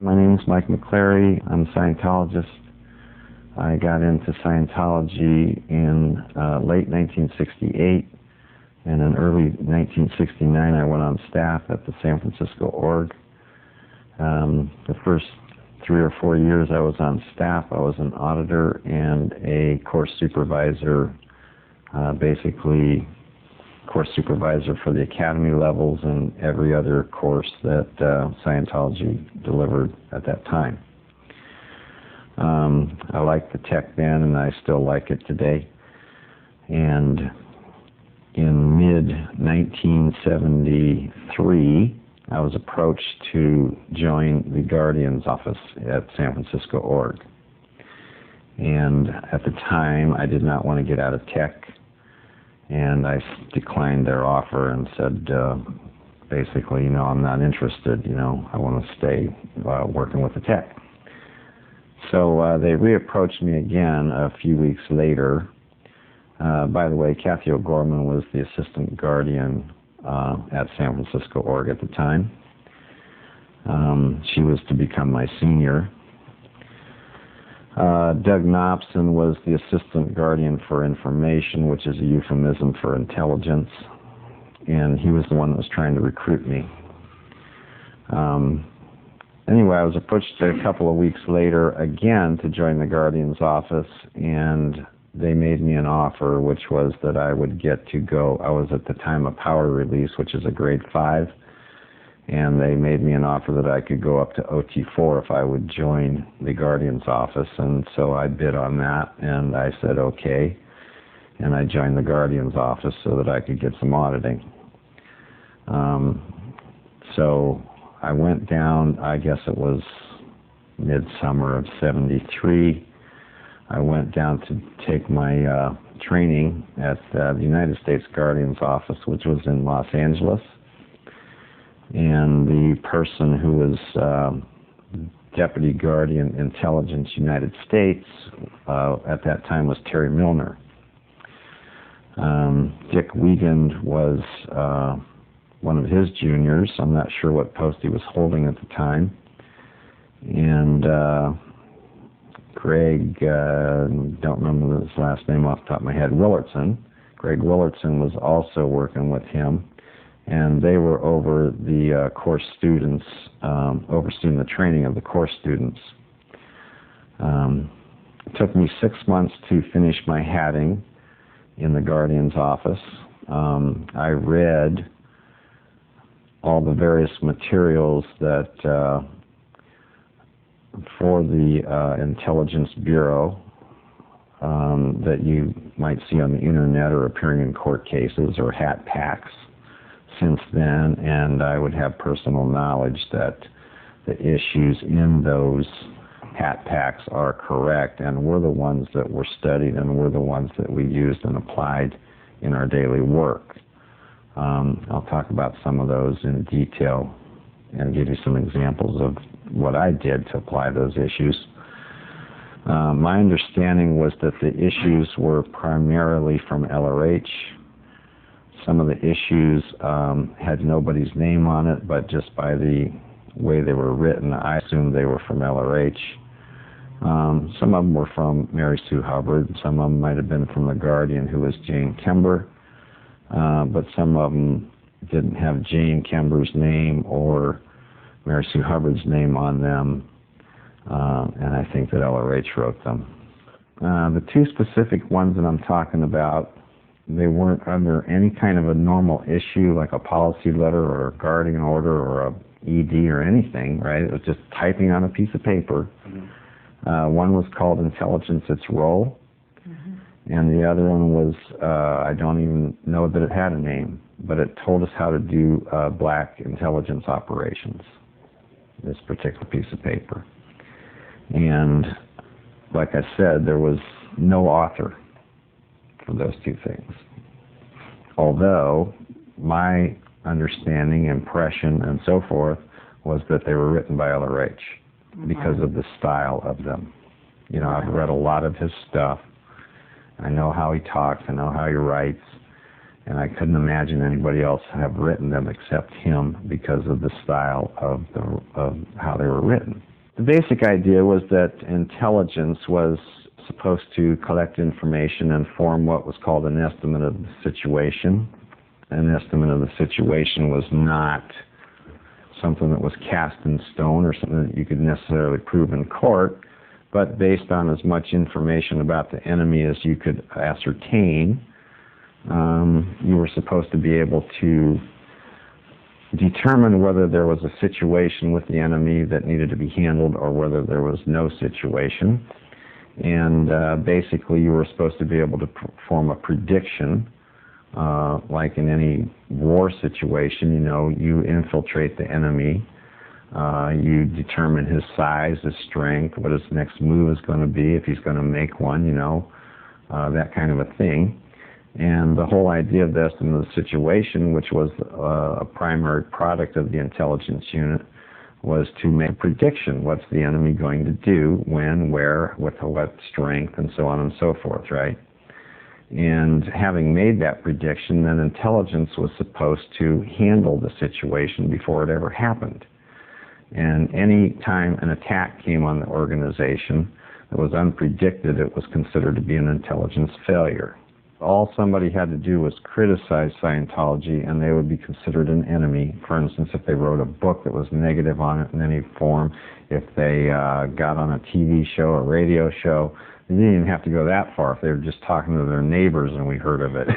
My name is Mike McClary. I'm a Scientologist. I got into Scientology in late 1968, and in early 1969 I went on staff at the San Francisco org. The first 3 or 4 years I was on staff, I was an auditor and a course supervisor, basically course supervisor for the academy levels and every other course that Scientology delivered at that time. I liked the tech then, and I still like it today. And in mid-1973, I was approached to join the Guardian's office at San Francisco org. And at the time, I did not want to get out of tech, and I declined their offer and said, basically, I'm not interested, I want to stay working with the tech. So they reapproached me again a few weeks later. By the way, Kathy O'Gorman was the assistant guardian at San Francisco org at the time. She was to become my senior. Doug Knopson was the assistant guardian for information, which is a euphemism for intelligence, and he was the one that was trying to recruit me. Anyway, I was approached a couple of weeks later again to join the Guardian's office, and they made me an offer, which was that I would get to go. I was at the time a power release, which is a grade 5, and they made me an offer that I could go up to OT4 if I would join the Guardian's office, and so I bid on that, and I said okay, and I joined the Guardian's office so that I could get some auditing. So I went down, I guess it was midsummer of '73. I went down to take my training at the United States Guardian's office, which was in Los Angeles. And the person who was Deputy Guardian Intelligence United States at that time was Terry Milner. Dick Wiegand was one of his juniors. I'm not sure what post he was holding at the time. And Greg, don't remember his last name off the top of my head, Willardson. Greg Willardson was also working with him. And they were over the course students, overseeing the training of the course students. It took me 6 months to finish my hatting in the Guardian's office. I read all the various materials that for the Intelligence Bureau that you might see on the internet or appearing in court cases or hat packs since then, and I would have personal knowledge that the issues in those hat packs are correct and were the ones that were studied and were the ones that we used and applied in our daily work. I'll talk about some of those in detail and give you some examples of what I did to apply those issues. My understanding was that the issues were primarily from LRH. Some of the issues had nobody's name on it, but just by the way they were written, I assumed they were from LRH. Some of them were from Mary Sue Hubbard. Some of them might have been from the Guardian, who was Jane Kember. But some of them didn't have Jane Kember's name or Mary Sue Hubbard's name on them. And I think that LRH wrote them. The two specific ones that I'm talking about, they weren't under any kind of a normal issue like a policy letter or a guardian order or a ED or anything, right? It was just typing on a piece of paper. Mm-hmm. One was called Intelligence, Its Role, mm-hmm. and the other one was, I don't even know that it had a name, but it told us how to do black intelligence operations, this particular piece of paper. And like I said, there was no author for those two things. Although my understanding, impression, and so forth was that they were written by LRH because of the style of them. I've read a lot of his stuff. I know how he talks, I know how he writes, And I couldn't imagine anybody else have written them except him because of the style of how they were written. The basic idea was that intelligence was supposed to collect information and form what was called an estimate of the situation. An estimate of the situation was not something that was cast in stone or something that you could necessarily prove in court, but based on as much information about the enemy as you could ascertain, you were supposed to be able to determine whether there was a situation with the enemy that needed to be handled or whether there was no situation. And basically you were supposed to be able to form a prediction, like in any war situation. You know, you infiltrate the enemy, you determine his size, his strength, what his next move is going to be, if he's going to make one, you know, that kind of a thing. And the whole idea of the estimate of the situation, which was a primary product of the intelligence unit, was to make a prediction. What's the enemy going to do, when, where, with what strength, and so on and so forth, right? And having made that prediction, then intelligence was supposed to handle the situation before it ever happened. And any time an attack came on the organization that was unpredicted, it was considered to be an intelligence failure. All somebody had to do was criticize Scientology and they would be considered an enemy. For instance, if they wrote a book that was negative on it in any form, if they got on a TV show or radio show, they didn't even have to go that far. If they were just talking to their neighbors and we heard of it.